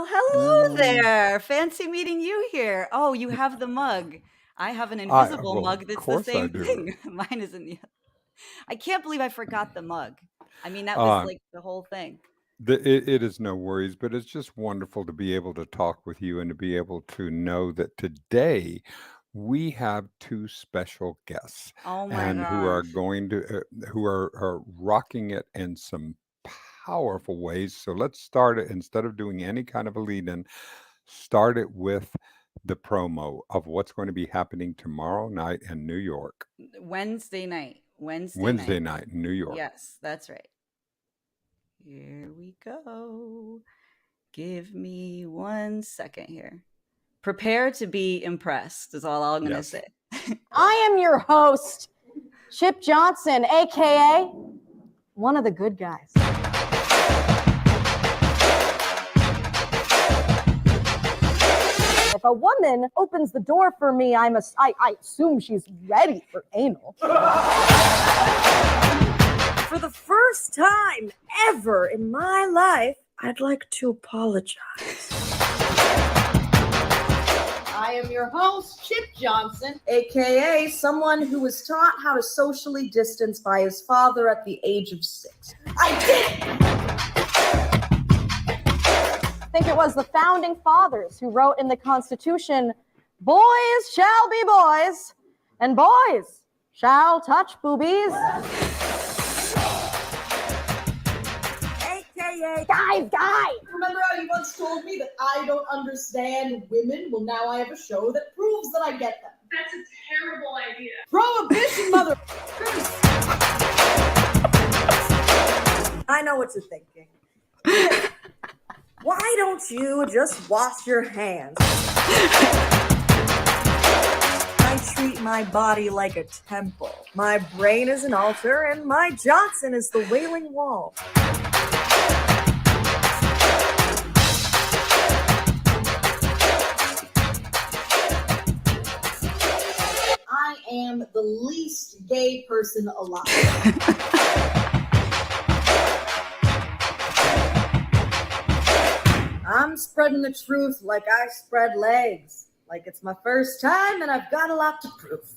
Well, hello there. Fancy meeting you here. Oh, you have the mug. I have an invisible mug Of that's the course I same do. thing. Mine isn't yet. I can't believe I forgot the mug. I mean, that was Uh, like the whole thing. it is no worries, but it's just wonderful to be able to talk with you and to be able to know that today we have two special guests Oh my and who are gosh. going to are rocking it in some powerful ways. So let's start it instead of doing any kind of a lead in, start it with the promo of what's going to be happening tomorrow night in New York. Wednesday night. Wednesday Wednesday night. night in New York. Yes, that's right. Here we go. Give me 1 second here. Prepare to be impressed, is all I'm going to Yes. say. I am your host, Chip Johnson, aka one of the good guys. If a woman opens the door for me, I assume she's ready for anal. For the first time ever in my life, I'd like to apologize. I am your host, Chip Johnson, aka someone who was taught how to socially distance by his father at the age of 6. I did it! I think it was the founding fathers who wrote in the Constitution, boys shall be boys, and boys shall touch boobies. AKA guy. Remember how you once told me that I don't understand women? Well, now I have a show that proves that I get them. That's a terrible idea. Prohibition, mother. I know what you're thinking. Why don't you just wash your hands? I treat my body like a temple. My brain is an altar, and my Johnson is the Wailing Wall. I am the least gay person alive. I'm spreading the truth like I spread legs. Like it's my first time and I've got a lot to prove.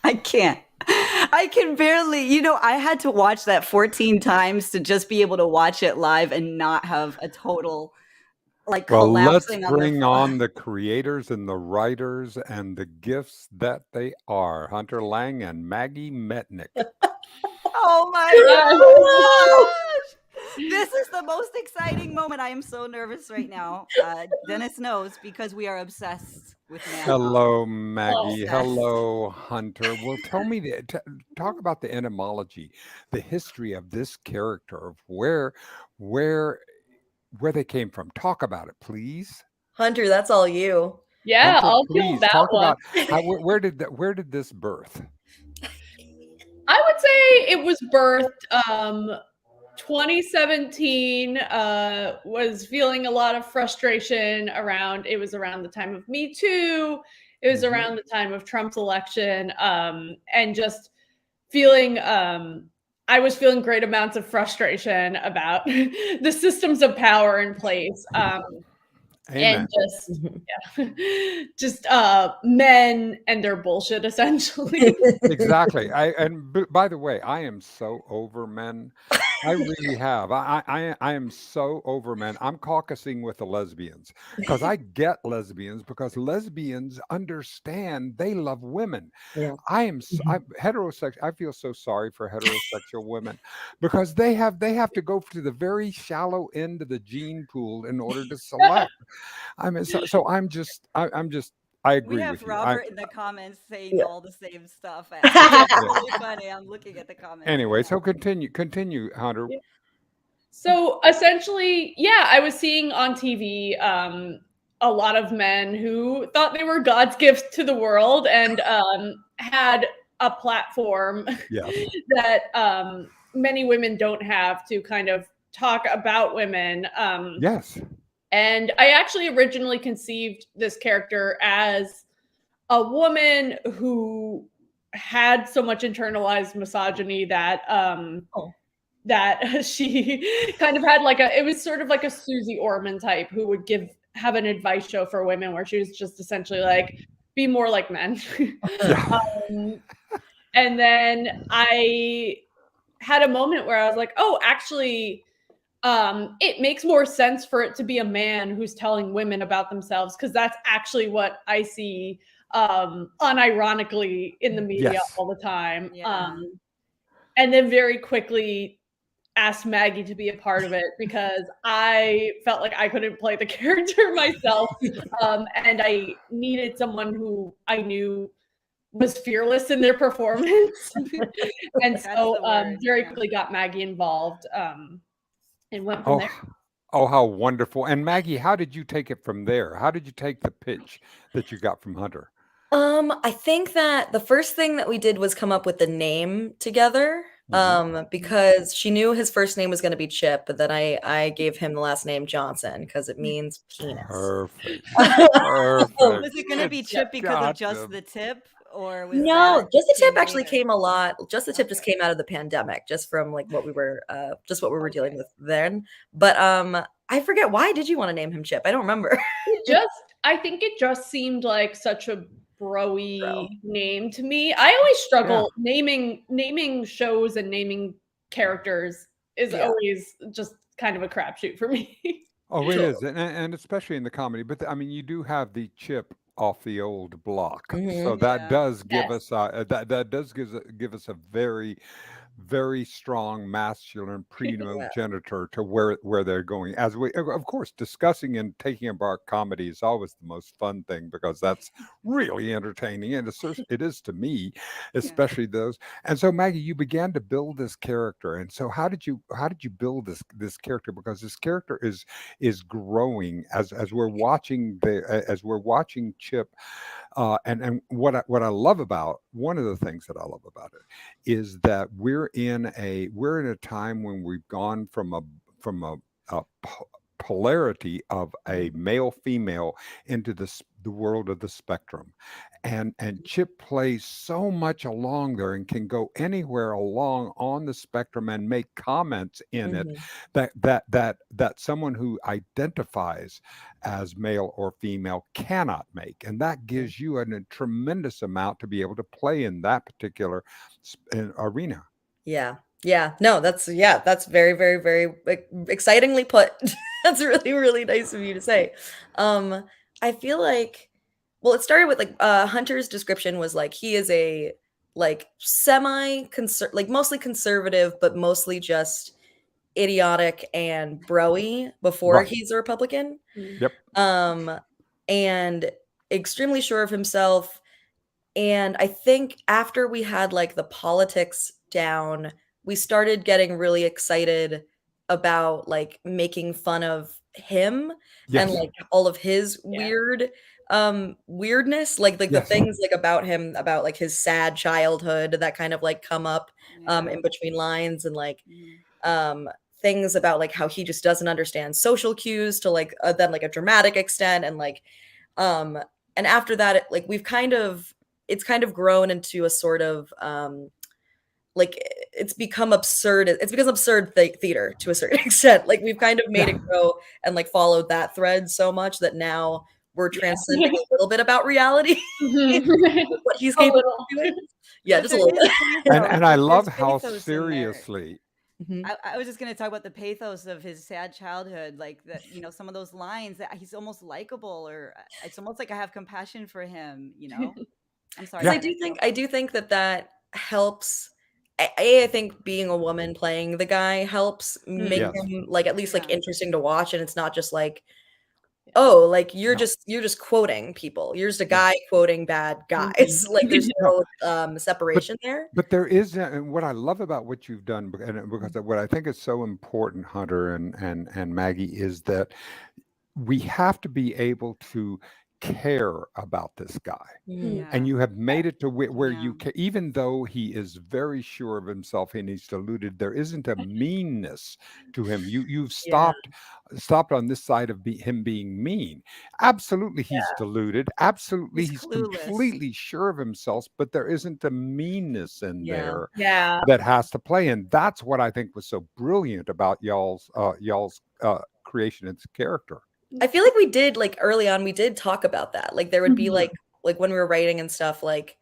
I can't. I can barely, I had to watch that 14 times to just be able to watch it live and not have a total Well, let's collapsing on the bring floor. on the creators and the writers and the gifts that they are, Hunter Lang and Maggie Metnick. Oh my gosh! This is the most exciting moment. I am so nervous right now. Dennis knows because we are obsessed with man. Hello, Maggie. Obsessed. Hello, Hunter. Well, tell me, talk about the etymology, the history of this character, of where they came from. Talk about it, please. Hunter, that's all you. Yeah, Hunter, I'll kill please that talk one. about where did this birth? I would say it was birthed 2017, was feeling a lot of frustration it was around the time of Me Too. It was around the time of Trump's election, and just feeling, I was feeling great amounts of frustration about the systems of power in place. Amen. And just men and their bullshit, essentially. Exactly. By the way, I am so over men. I really have. I am so over men. I'm caucusing with the lesbians because I get lesbians because lesbians understand they love women. Yeah. I'm heterosexual. I feel so sorry for heterosexual women because they have to go to the very shallow end of the gene pool in order to select. I mean, so I'm just I agree We have with you. Robert in the comments saying all the same stuff. It's really funny. I'm looking at the comments. Anyway, so continue, Hunter. So essentially, yeah, I was seeing on TV a lot of men who thought they were God's gift to the world and had a platform that many women don't have to kind of talk about women. Yes. And I actually originally conceived this character as a woman who had so much internalized misogyny that that she kind of had like it was sort of like a Susie Orman type who would have an advice show for women where she was just essentially like, be more like men. Yeah. And then I had a moment where I was like, oh, actually, it makes more sense for it to be a man who's telling women about themselves, because that's actually what I see unironically in the media Yes. all the time. Yeah. And then very quickly asked Maggie to be a part of it because I felt like I couldn't play the character myself. And I needed someone who I knew was fearless in their performance. And so very quickly got Maggie involved and went from there. Oh, how wonderful. And Maggie, how did you take it from there? How did you take the pitch that you got from Hunter? I think that the first thing that we did was come up with the name together. Because she knew his first name was going to be Chip, but then I gave him the last name Johnson because it means penis. Perfect. Was it going to be Chip because of just the tip? Or was no, that just the tip actually later? came a lot. Just the tip just came out of the pandemic, just from like what we were dealing with then. But I forget, why did you want to name him Chip? I don't remember. I think it just seemed like such a bro-y name to me. I always struggle naming shows and naming characters is always just kind of a crapshoot for me. Oh, it is, and especially in the comedy. But I mean, you do have the Chip off the old block, so that does give us that does give us a very, very strong masculine primogenitor to where they're going. As we, of course, discussing and taking apart comedy is always the most fun thing because that's really entertaining, and it is to me, especially those. And so, Maggie, you began to build this character, and so how did you build this character? Because this character is growing as we're watching Chip. And what I love about, one of the things that I love about it is that we're in a time when we've gone from a polarity of a male female into the world of the spectrum, and Chip plays so much along there and can go anywhere along on the spectrum and make comments in it that someone who identifies as male or female cannot make, and that gives you a tremendous amount to be able to play in that particular arena. No, that's very, very, very excitingly put. That's really, really nice of you to say. I feel like, well, it started with like Hunter's description was like he is a like mostly conservative, but mostly just idiotic and broy before he's a Republican. Yep. And extremely sure of himself. And I think after we had like the politics down, we started getting really excited about like making fun of him and like all of his weirdness, like the things like about him, about like his sad childhood that kind of like come up in between lines, and like things about like how he just doesn't understand social cues to like then like a dramatic extent, and like and after that it's kind of grown into a sort of like it's become absurd. It's because absurd theater to a certain extent. Like we've kind of made it grow and like followed that thread so much that now we're transcending a little bit about reality. What he's capable of doing. Yeah, just a little bit. And I love how seriously. I was just going to talk about the pathos of his sad childhood, like that, some of those lines that he's almost likable, or it's almost like I have compassion for him, I'm sorry. I do think that helps. I think being a woman playing the guy helps make him like at least like interesting to watch, and it's not just like, oh, like you're just quoting people. You're just a guy quoting bad guys. Like there's no separation there. But there is, and what I love about what you've done, and because what I think is so important, Hunter and Maggie, is that we have to be able to care about this guy. Mhm. And you have made it to where Yeah. you can, even though he is very sure of himself and he's deluded, there isn't a meanness to him. You've Yeah. stopped on this side of him being mean. Absolutely, he's deluded. Absolutely, He's he's clueless. completely sure of himself, but there isn't a meanness in Yeah. there Yeah. that has to play. And that's what I think was so brilliant about y'all's creation of character. I feel like we did, like, early on, we did talk about that. Like, there would be, like when we were writing and stuff, like,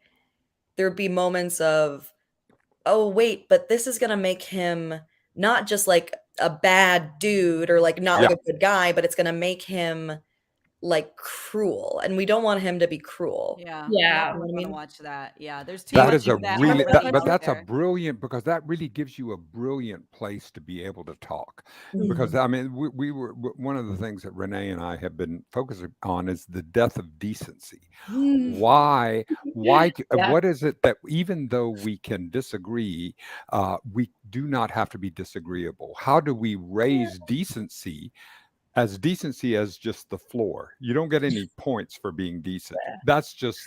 there would be moments of, "Oh, wait, but this is gonna make him not just, like, a bad dude or, like, not, like, Yeah. a good guy, but it's gonna make him, like, cruel, and we don't want him to be cruel." Yeah. Yeah. I You know what I want to mean? watch that. Yeah. There's too That much is a of that really already but out that's a there. brilliant, because that really gives you a brilliant place to be able to talk. Because Mhm. I mean, we were one of the things that Renee and I have been focusing on is the death of decency. Why? Yeah. What is it that even though we can disagree, we do not have to be disagreeable? How do we raise decency as just the floor? You don't get any points for being decent. That's just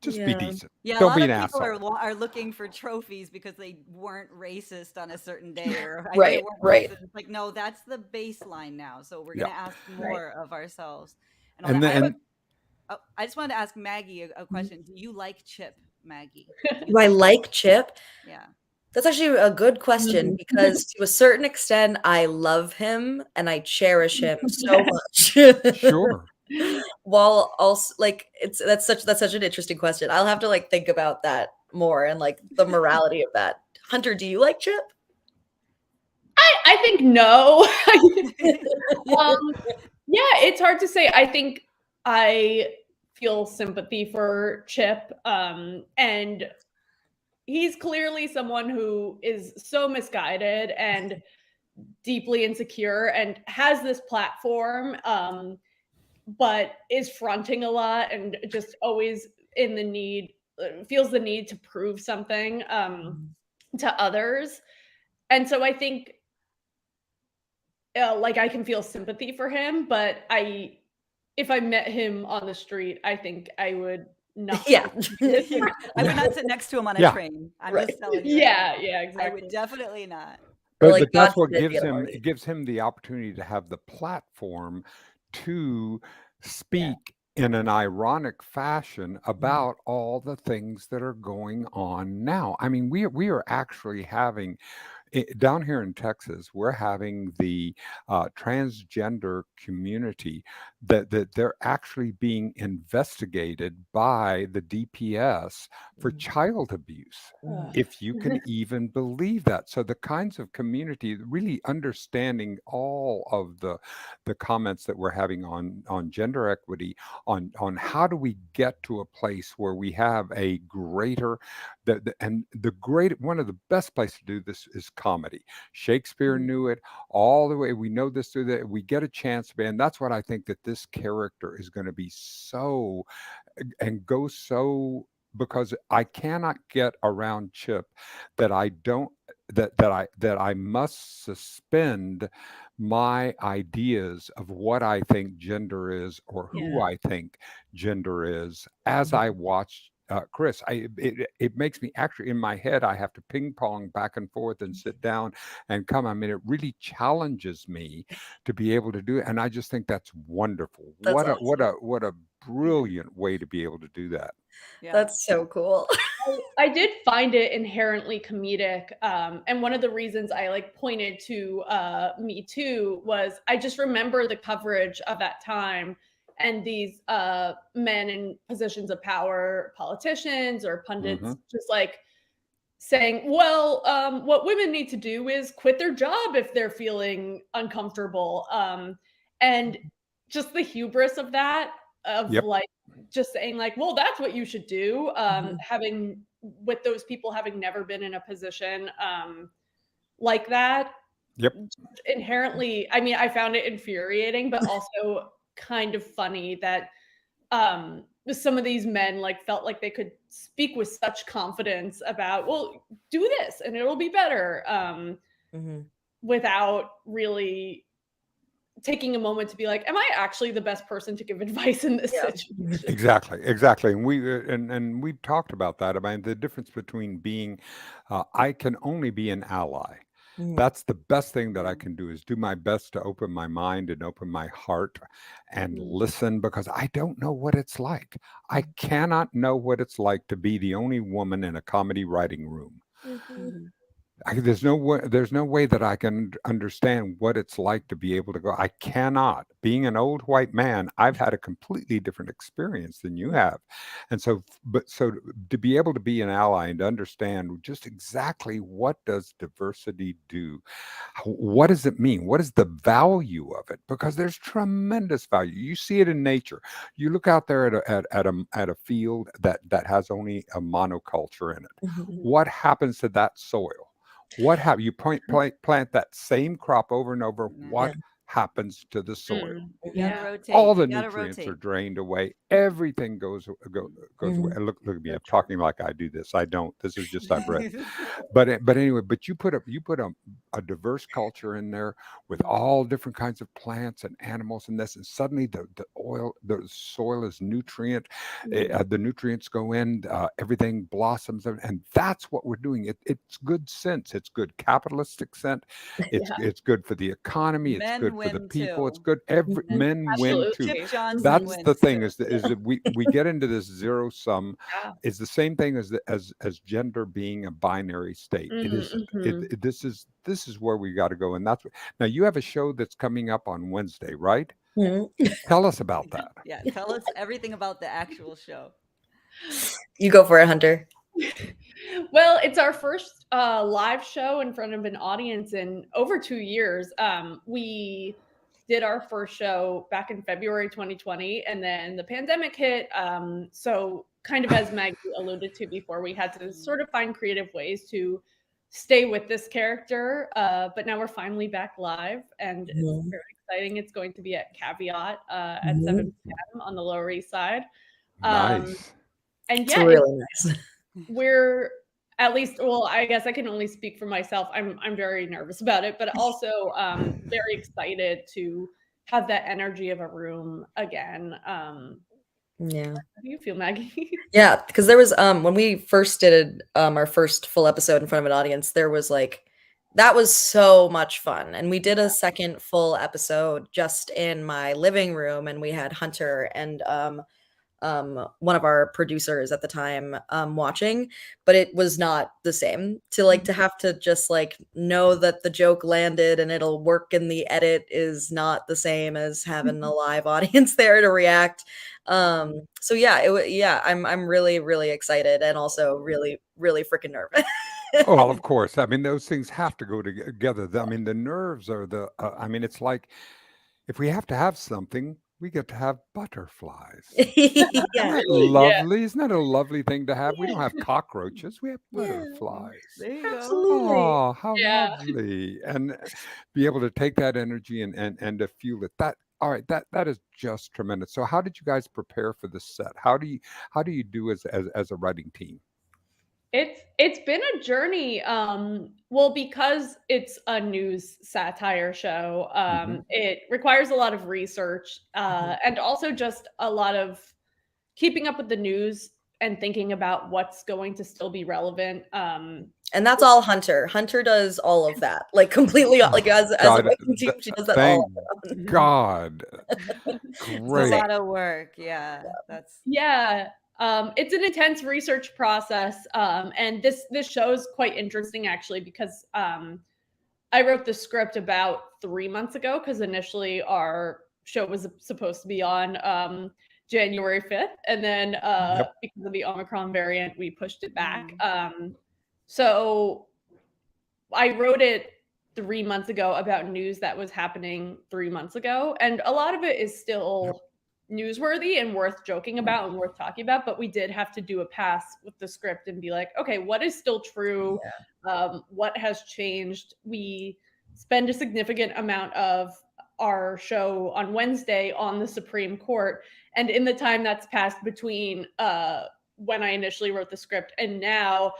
be Yeah. decent. Yeah, a Don't lot be of an people asshole. are looking for trophies because they weren't racist on a certain day, or they Right, weren't right. racist. It's like, no, that's the baseline now. So we're Yeah. gonna ask Right. more of ourselves and all And that. then I just wanted to ask Maggie a question. Do you like Chip, Maggie? Do you Do I Chip? like Chip? Yeah. That's actually a good question Mhm. because to a certain extent, I love him and I cherish him so much. sure. While also, like, that's such an interesting question. I'll have to, like, think about that more and, like, the morality of that. Hunter, do you like Chip? I think no. Um, yeah, it's hard to say. I think I feel sympathy for Chip, and he's clearly someone who is so misguided and deeply insecure and has this platform, but is fronting a lot and just always in the need, feels the need to prove something to others. And so I think like I can feel sympathy for him, but if I met him on the street, I think I would not. Yeah. I would not sit next to him on a Yeah. train. I'm Right. just telling you right now. Yeah, I would exactly. definitely not. Or, But like, God that's what forbid, be at a party. it gives him the opportunity to have the platform to speak in an ironic fashion about all the things that are going on now. I mean, we are actually having down here in Texas, we're having the transgender community that they're actually being investigated by the DPS for child abuse. If you can even believe that. So the kinds of community really understanding all of the comments that we're having on gender equity, on how do we get to a place where we have a greater and the great one of the best places to do this is comedy. Shakespeare knew it all the way. We know this through that. We get a chance, man. That's what I think that this character is going to be so and go so, because I cannot get around Chip that I don't that I must suspend my ideas of what I think gender is or who I think gender is as I watch Chris. It makes me actually in my head. I have to ping pong back and forth and sit down and come. I mean, it really challenges me to be able to do it, and I just think that's wonderful. That's What a brilliant way to be able to do that. Yeah. That's so cool. I did find it inherently comedic, and one of the reasons I like pointed to Me Too was I just remember the coverage of that time and these men in positions of power, politicians or pundits, hmm just like saying, "Well, what women need to do is quit their job if they're feeling uncomfortable," and just the hubris of that, of Yep. like just saying like, "Well, that's what you should do," having with those people having never been in a position like that. Yep. Inherently, I mean, I found it infuriating, but also kind of funny that some of these men like felt like they could speak with such confidence about, well, do this and it'll be better, without really taking a moment to be like, am I actually the best person to give advice in this situation? Exactly. And we've talked about that. I mean, the difference between being, I can only be an ally. That's the best thing that I can do, is do my best to open my mind and open my heart and listen, because I don't know what it's like. I cannot know what it's like to be the only woman in a comedy writing room. There's no way that I can understand what it's like to be able to go. I cannot. Being an old white man, I've had a completely different experience than you have. And so to be able to be an ally and to understand just exactly what does diversity do? What does it mean? What is the value of it? Because there's tremendous value. You see it in nature. You look out there at a field that has only a monoculture in it. What happens to that soil? What have you plant that same crop over and over? What happens to the soil? You gotta rotate. All the You gotta nutrients rotate. are drained away. Everything goes away. And look at me. I'm talking like I do this. I don't. This is just I've read. But anyway, but you put a diverse culture in there with all different kinds of plants and animals and this, and suddenly the soil is nutrient. The nutrients go in. Everything blossoms, and that's what we're doing. It's good sense. It's good capitalistic sense. It's good for the economy. It's Men good for the win people. too. It's good. Men win too. Chip Johnson That's wins the thing, too. is that we get into this zero sum. It's the same thing as gender being a binary state. It isn't. This is where we got to go, and that's now you have a show that's coming up on Wednesday, right? Tell us about that. Yeah, tell us everything about the actual show. You go for it, Hunter. Well, it's our first live show in front of an audience in over 2 years. We did our first show back in February 2020, and then the pandemic hit. So kind of as Maggie alluded to before, we had to sort of find creative ways to stay with this character. But now we're finally back live, and it's very exciting. It's going to be at Caveat at 7 p.m. on the Lower East Side. Nice. And It's really nice. We're at least, well, I guess I can only speak for myself. I'm very nervous about it, but also very excited to have that energy of a room again. Yeah. How do you feel, Maggie? Yeah, because there was when we first did our first full episode in front of an audience, there was that was so much fun. And we did a second full episode just in my living room, and we had Hunter and one of our producers at the time watching, but it was not the same to have to just know that the joke landed and it'll work in the edit is not the same as having a live audience there to react. So yeah, I'm really, really excited, and also really, really freaking nervous. Oh, well, of course. I mean, those things have to go together. I mean, the nerves are I mean, it's like if we have to have something, we get to have butterflies. Isn't that lovely? Isn't that a lovely thing to have? We don't have cockroaches. We have butterflies. There you go. Absolutely. Oh, how lovely. And be able to take that energy and to fuel it. All right, that is just tremendous. So how did you guys prepare for the set? How do you do as a writing team? It's been a journey. Well, because it's a news satire show, it requires a lot of research, and also just a lot of keeping up with the news and thinking about what's going to still be relevant. And that's all Hunter. Hunter does all of that, completely. As a writing team, she does that all. Thank God. It's Great. a lot of work. Yeah, it's an intense research process, and this show is quite interesting actually, because I wrote the script about 3 months ago, because initially our show was supposed to be on January 5th, and then because of the Omicron variant, we pushed it back. So I wrote it 3 months ago about news that was happening 3 months ago, and a lot of it is still newsworthy and worth joking about and worth talking about, but we did have to do a pass with the script and be like, okay, what is still true? What has changed? We spend a significant amount of our show on Wednesday on the Supreme Court, and in the time that's passed between when I initially wrote the script and now,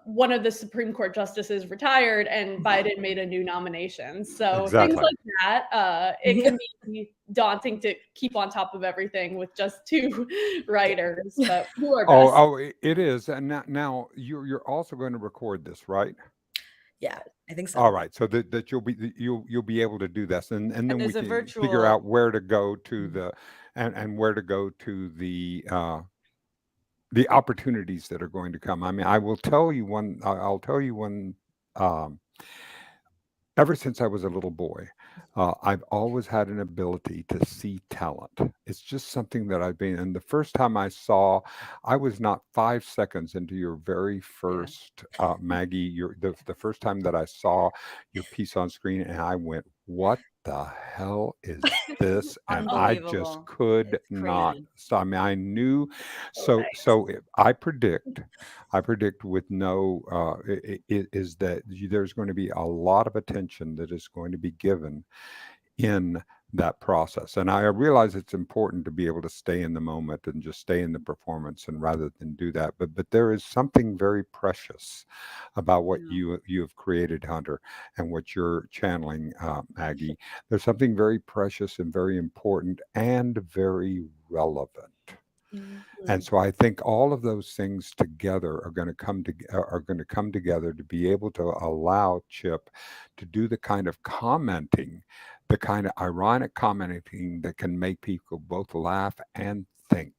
one of the Supreme Court justices retired and Biden made a new nomination. So things Exactly. like that, it can be daunting to keep on top of everything with just 2 writers, but we'll do our best. Oh, it is. And now you're also going to record this, right? Yeah, I think so. All right, so that you'll be able to do this, and then we there's a can figure virtual- out where to go to and where to go to the opportunities that are going to come. I mean, I will tell you one. I'll tell you one. Ever since I was a little boy, I've always had an ability to see talent. It's just something that I've been. And the first time I saw, I was not 5 seconds into your very first Maggie. The first time that I saw your piece on screen, and I went, "What the hell is this?" And I just Unbelievable. could It's not crazy. stop. I mean, I knew. Okay. So I predict with no is that there's going to be a lot of attention that is going to be given in that process. And I realize it's important to be able to stay in the moment and just stay in the performance, and rather than do that. But there is something very precious about what Yeah. you have created, Hunter, and what you're channeling, Maggie. There's something very precious and very important and very relevant. And so I think all of those things together are going to come together to be able to allow Chip to do the kind of commenting, the kind of ironic commenting that can make people both laugh and think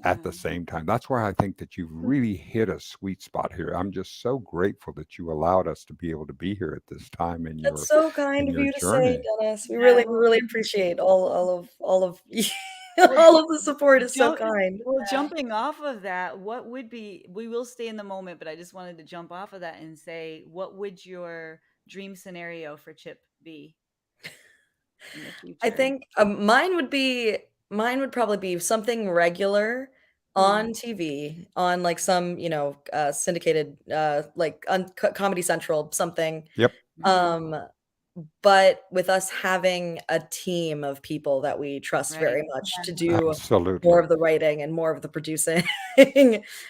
at the Yeah. same time. That's why I think that you've really hit a sweet spot here. I'm just so grateful that you allowed us to be able to be here at this time in That's so kind in of your you to say, journey. Dennis. We Yeah. really appreciate all of all of the support is so Jump- kind. Well, jumping off of that, what would be, we will stay in the moment, but I just wanted to jump off of that and say, what would your dream scenario for Chip be in the future? I think mine would probably be something regular on TV, on like some, syndicated like on Comedy Central, something. Yep. But with us having a team of people that we trust Right. very much to do Absolutely. more of the writing and more of the producing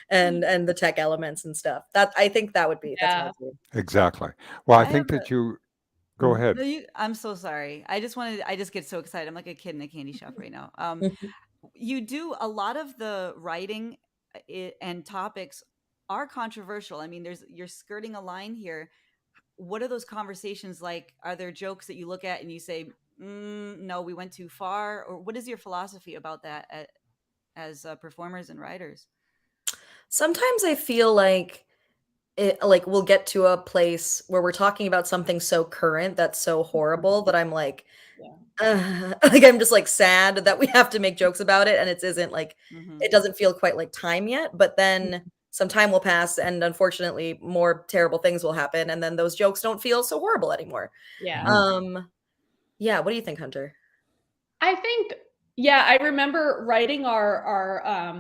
and the tech elements and stuff. That I think that would be that's my Yeah. dream. Exactly. Well, I I think have that you go ahead. No, I'm so sorry. I just get so excited. I'm like a kid in a candy shop right now. You do a lot of the writing and topics are controversial. I mean, you're skirting a line here. What are those conversations like? Are there jokes that you look at and you say, no, we went too far? Or what is your philosophy about that as performers and writers? Sometimes I feel like we'll get to a place where we're talking about something so current that's so horrible that I'm like, like I'm just like sad that we have to make jokes about it, and it isn't like it doesn't feel quite like time yet. But then some time will pass, and unfortunately, more terrible things will happen, and then those jokes don't feel so horrible anymore. Yeah. Yeah. What do you think, Hunter? I think, I remember writing our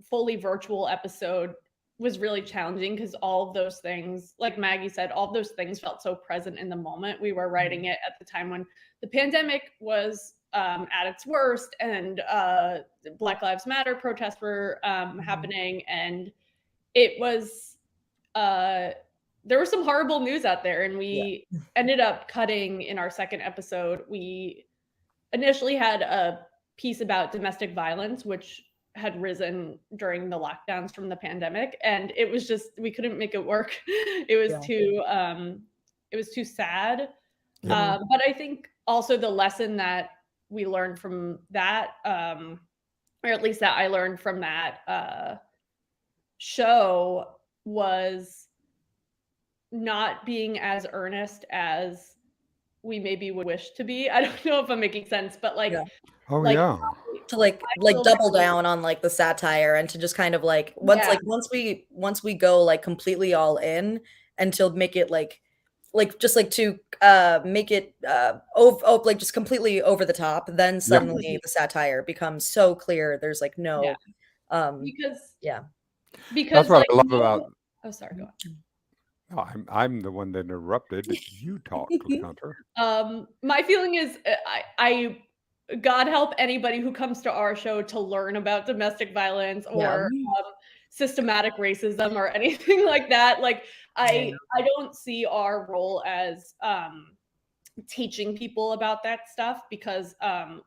fully virtual episode was really challenging because all of those things, like Maggie said, all of those things felt so present in the moment. We were writing it at the time when the pandemic was at its worst, and Black Lives Matter protests were happening, and it was there was some horrible news out there, and we ended up cutting in our second episode. We initially had a piece about domestic violence, which had risen during the lockdowns from the pandemic, and it was just, we couldn't make it work. It was too sad. But I think also the lesson that we learned from that, or at least that I learned from that show, was not being as earnest as we maybe would wish to be. I don't know if I'm making sense, but like, to like double down on like the satire, and to just kind of like once we go like completely all in, and to make it like just like to make it like just completely over the top, then suddenly the satire becomes so clear. There's like no because that's what like, I love about. Oh, sorry, go on. I'm the one that interrupted. You talk, Hunter. My feeling is, I God help anybody who comes to our show to learn about domestic violence or systematic racism or anything like that. Like Yeah. I don't see our role as teaching people about that stuff because I'm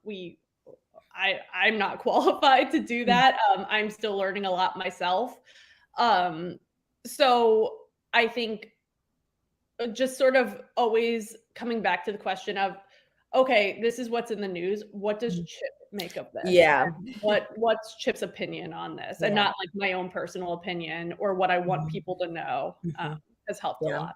not qualified to do that. I'm still learning a lot myself. So I think just sort of always coming back to the question of, okay, this is what's in the news. What does Chip make of this? Yeah. What's Chip's opinion on this? And Yeah. not like my own personal opinion or what I want people to know has helped a Yeah. lot.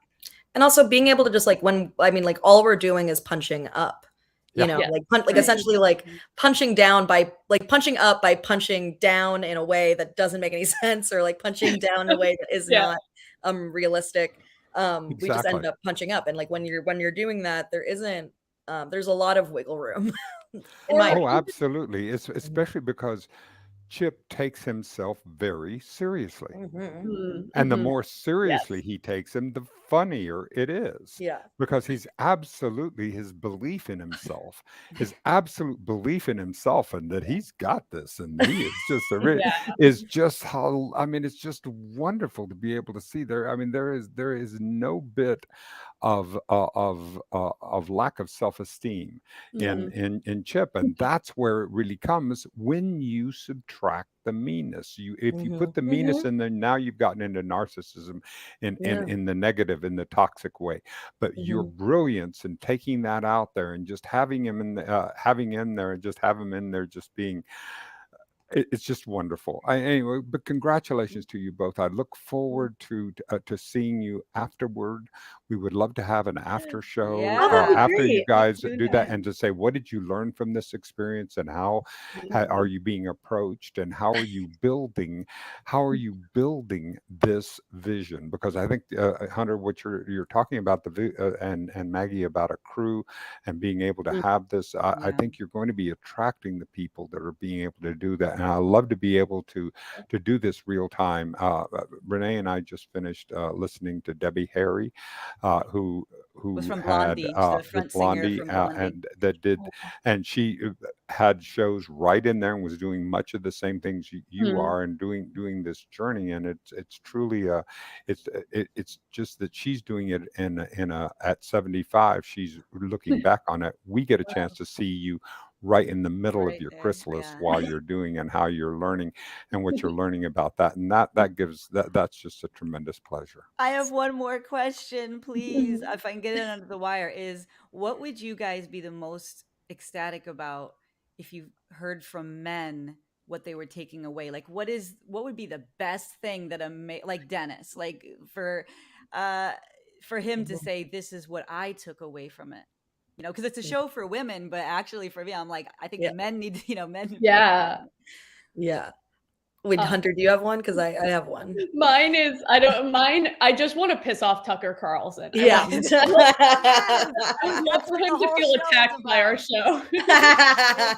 And also being able to just like like all we're doing is punching up. You Yeah. know, Yeah. like essentially like punching down by like punching up by punching down in a way that doesn't make any sense, or like punching down in a way that is Yeah. not realistic. We just end Exactly. up punching up. And like when you're doing that, there's a lot of wiggle room. In my Oh, absolutely. It's especially because Chip takes himself very seriously. Mhm. And the Mhm. more seriously Yes. he takes him, the funnier it is. Yeah. Because he's absolutely his belief in himself, his absolute belief in himself, and that he's got this, and he is just Yeah. is just how, I mean, it's just wonderful to be able to see there. I mean, there is no bit of lack of self-esteem Mhm. in Chip, and that's where it really comes when you subtract the meanness. If you put Mhm. the meanness in there, now you've gotten into narcissism Yeah. in the negative, in the toxic way. But your Mhm. brilliance and taking that out there and just having him having in there, and just have him in there, just being, it's just wonderful. Anyway, but congratulations to you both. I look forward to seeing you afterward. We would love to have an after show Oh, that'd be Yeah. after you great. guys Tune do that, in. and to say, what did you learn from this experience, and how are you being approached, and how are you building this vision? Because I think, Hunter, what you're talking about, and Maggie, about a crew and being able to have this, I Yeah. think you're going to be attracting the people that are being able to do that. And I love to be able to do this real time. Renee and I just finished listening to Debbie Harry, who Was who from had Blondie. She's the the front singer Blondie, from Blondie. and that did, and she had shows right in there and was doing much of the same things you Mhm. are, and doing this journey. And it's truly it's just that she's doing it in a at 75. She's looking back on it. We get a chance to see you right in the middle of Right your there. chrysalis Yeah. while you're doing, and how you're learning, and what you're learning about that. And that gives that's just a tremendous pleasure. I have one more question, please. If I can get it under the wire, is what would you guys be the most ecstatic about if you heard from men what they were taking away? Like what would be the best thing that like Dennis, like uh for him to say, this is what I took away from it. Because it's a show for women, but actually for me, I'm like, I think Yeah. the men need, men. Yeah. Yeah. Wait, Uh, Hunter, do you have one? Because I have one. Mine, I just want to piss off Tucker Carlson. Yeah. I would love That's for what him the to whole feel show is attacked by our about. show.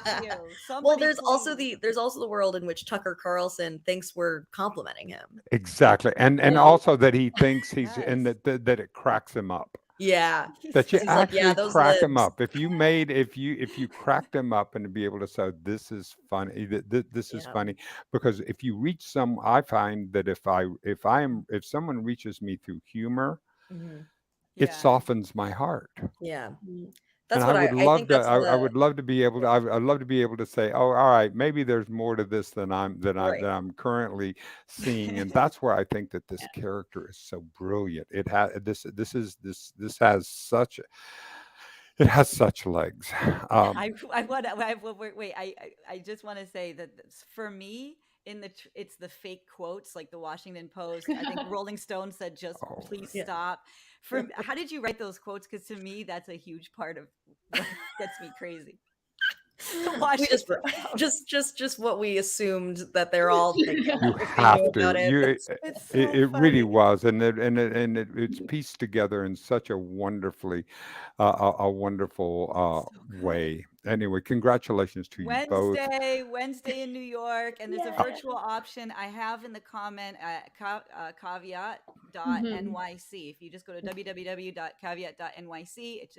Thank you. Well, Somebody there's also please. the world in which Tucker Carlson thinks we're complimenting him. Exactly. And Yeah. also that he thinks he's, and Yes. that it cracks him up. Yeah. That you Because he's like, yeah, actually those crack him libs. up. If you cracked him up, and to be able to say, this is funny, this is Yeah. funny. Because if you reach I find that if someone reaches me through humor, Mhm. it Yeah. softens my heart. Yeah. Mm. That's And what I think that's I the would love to be able to, I'd love to be able to say, oh, all right, maybe there's more to this right. than I'm currently seeing. And that's where I think that this character is so brilliant. It has this has such, it has such legs. I want to wait. I just want to say that for me, it's the fake quotes, like the Washington Post. I think Rolling Stone said, "Just Oh, please Yeah. stop." How did you write those quotes? Because to me, that's a huge part of what gets me crazy. The We Washington Post. just what we assumed that they're all thinking you if they knew have about to. it. It's It, so it really funny. was, it's pieced together in such a wonderfully, a wonderful So good. way. Anyway, congratulations to you both. Wednesday in New York, and there's a Yeah. virtual option I have in the comment at caveat.nyc. Mhm. If you just go to www.caveat.nyc, it's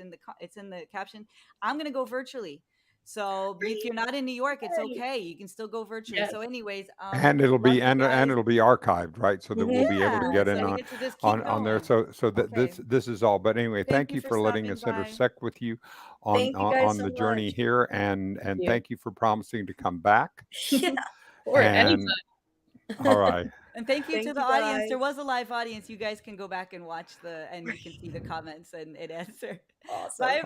in the caption. I'm going to go virtually. So if you're not in New York, it's Yay. okay. You can still go virtually. Yes. So anyways, And it'll love be you and guys. it'll be archived, right? So that we'll be able to Yeah, get so in we on get to just keep on there. going. So that Okay. this is all. But anyway, thank you for for letting stopping us by. intersect with you Thank you guys on so the journey much. here, and you. thank you for promising to come back. Yeah. Or anytime. And all right. And thank you Thank to the you, audience. There guys. was a live audience. You guys can go back and watch and you can see the comments and answer. Awesome. Bye, everyone.